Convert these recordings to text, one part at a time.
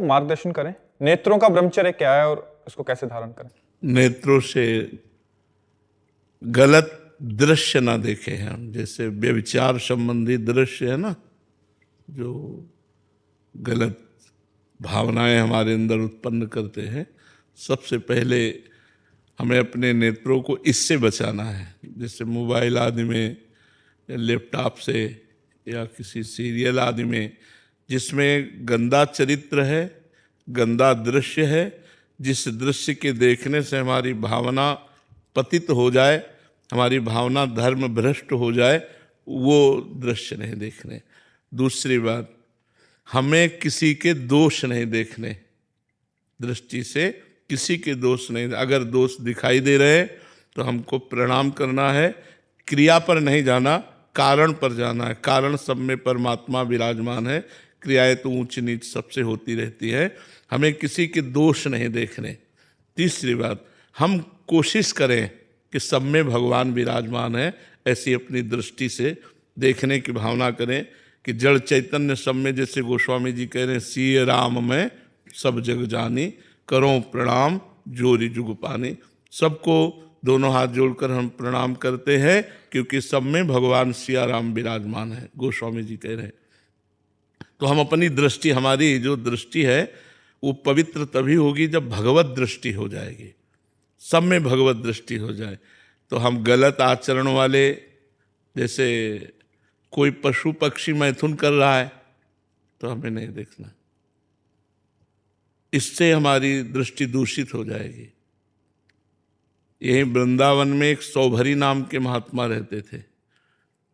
मार्गदर्शन करें, नेत्रों का ब्रह्मचर्य क्या है और इसको कैसे धारण करें। नेत्रों से गलत दृश्य ना देखें हम, जैसे व्यभिचार संबंधी दृश्य है ना, जो गलत भावनाएं हमारे अंदर उत्पन्न करते हैं। सबसे पहले हमें अपने नेत्रों को इससे बचाना है, जैसे मोबाइल आदि में या लैपटॉप से या किसी सीरियल आदि में जिसमें गंदा चरित्र है, गंदा दृश्य है, जिस दृश्य के देखने से हमारी भावना पतित हो जाए, हमारी भावना धर्म भ्रष्ट हो जाए, वो दृश्य नहीं देखने। दूसरी बात, हमें किसी के दोष नहीं देखने, दृष्टि से किसी के दोष नहीं। अगर दोष दिखाई दे रहे तो हमको प्रणाम करना है, क्रिया पर नहीं जाना, कारण पर जाना है। कारण सब में परमात्मा विराजमान है, क्रियाएं तो ऊंच नीच सबसे होती रहती है, हमें किसी के दोष नहीं देखने। तीसरी बात, हम कोशिश करें कि सब में भगवान विराजमान है, ऐसी अपनी दृष्टि से देखने की भावना करें कि जड़ चैतन्य सब में, जैसे गोस्वामी जी कह रहे हैं, सिय राम में सब जग जानी, करो प्रणाम जोरी जुग पानी। सबको दोनों हाथ जोड़कर हम प्रणाम करते हैं, क्योंकि सब में भगवान सिया राम विराजमान है, गोस्वामी जी कह रहे हैं। तो हम अपनी दृष्टि, हमारी जो दृष्टि है वो पवित्र तभी होगी जब भगवत दृष्टि हो जाएगी, सब में भगवत दृष्टि हो जाए। तो हम गलत आचरण वाले, जैसे कोई पशु पक्षी मैथुन कर रहा है तो हमें नहीं देखना, इससे हमारी दृष्टि दूषित हो जाएगी। यही वृंदावन में एक सौभरी नाम के महात्मा रहते थे,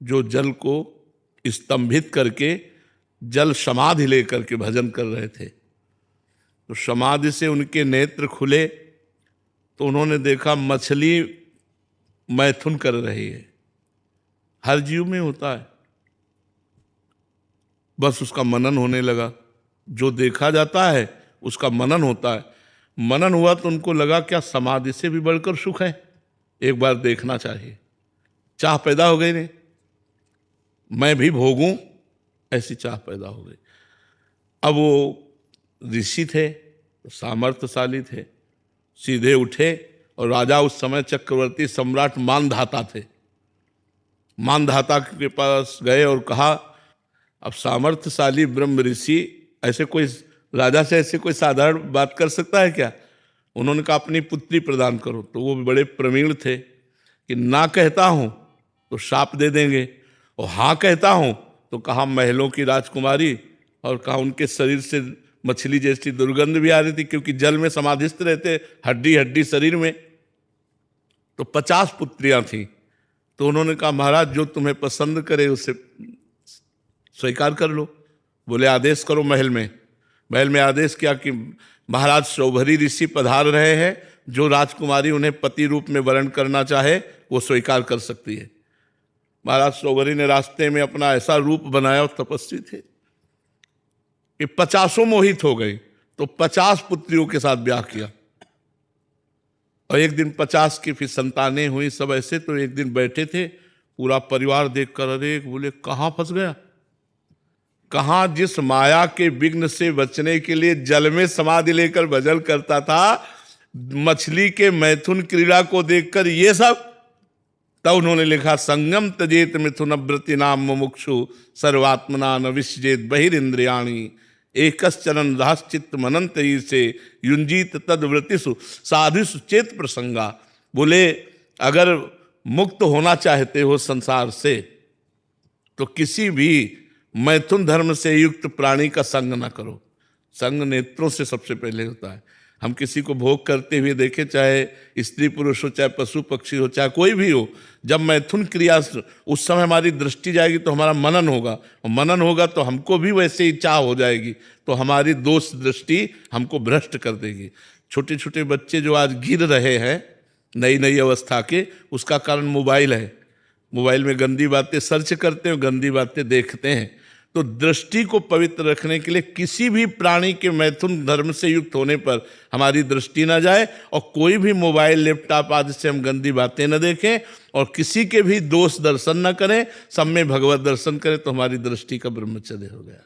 जो जल को स्तंभित करके जल समाधि लेकर के भजन कर रहे थे। तो समाधि से उनके नेत्र खुले तो उन्होंने देखा मछली मैथुन कर रही है। हर जीव में होता है, बस उसका मनन होने लगा। जो देखा जाता है उसका मनन होता है। मनन हुआ तो उनको लगा क्या समाधि से भी बढ़कर सुख है, एक बार देखना चाहिए। चाह पैदा हो गई, नहीं मैं भी भोगूं, ऐसी चाह पैदा हो गई। अब वो ऋषि थे, सामर्थ्यशाली थे, सीधे उठे और राजा उस समय चक्रवर्ती सम्राट मानधाता थे। मानधाता के पास गए और कहा, अब सामर्थ्यशाली ब्रह्म ऋषि ऐसे कोई राजा से ऐसे कोई साधारण बात कर सकता है क्या? उन्होंने कहा अपनी पुत्री प्रदान करो। तो वो भी बड़े प्रवीण थे कि ना कहता हूं तो शाप दे देंगे, और हाँ कहता हूं तो कहा महलों की राजकुमारी, और कहा उनके शरीर से मछली जैसी दुर्गंध भी आ रही थी, क्योंकि जल में समाधिस्थ रहते, हड्डी हड्डी शरीर में। तो 50 पुत्रियां थीं। तो उन्होंने कहा महाराज जो तुम्हें पसंद करे उसे स्वीकार कर लो। बोले आदेश करो। महल में आदेश किया कि महाराज सौभरी ऋषि पधार रहे हैं, जो राजकुमारी उन्हें पति रूप में वर्ण करना चाहे वो स्वीकार कर सकती है। महाराज सौभरी ने रास्ते में अपना ऐसा रूप बनाया, और तपस्वी थे कि 50 मोहित हो गई। तो 50 पुत्रियों के साथ ब्याह किया, और एक दिन 50 की फिर संतानें हुई, सब ऐसे। तो एक दिन बैठे थे, पूरा परिवार देखकर अरे बोले कहाँ फंस गया, कहाँ जिस माया के विघ्न से बचने के लिए जल में समाधि लेकर भजन करता था, मछली के मैथुन क्रीड़ा को देखकर ये सब। तब उन्होंने लिखा, संगम तजेत मिथुन व्रति नाम मुमुक्षु सर्वात्मना न विसजेत बहिरिंद्रियाणि एकश्चरन रहश्चित्त मनंत से युंजीत तद्व्रतिषु साधुषु चेत प्रसंगा। बोले अगर मुक्त होना चाहते हो संसार से तो किसी भी मैथुन धर्म से युक्त प्राणी का संग न करो। संग नेत्रों से सबसे पहले होता है। हम किसी को भोग करते हुए देखें, चाहे स्त्री पुरुष हो, चाहे पशु पक्षी हो, चाहे कोई भी हो, जब मैथुन क्रिया उस समय हमारी दृष्टि जाएगी तो हमारा मनन होगा, और मनन होगा तो हमको भी वैसे ही चाह हो जाएगी, तो हमारी दोष दृष्टि हमको भ्रष्ट कर देगी। छोटे छोटे बच्चे जो आज गिर रहे हैं नई नई अवस्था के, उसका कारण मोबाइल है। मोबाइल में गंदी बातें सर्च करते हैं, गंदी बातें देखते हैं। तो दृष्टि को पवित्र रखने के लिए किसी भी प्राणी के मैथुन धर्म से युक्त होने पर हमारी दृष्टि न जाए, और कोई भी मोबाइल लैपटॉप आदि से हम गंदी बातें न देखें, और किसी के भी दोष दर्शन न करें, सब में भगवत दर्शन करें, तो हमारी दृष्टि का ब्रह्मचर्य हो गया।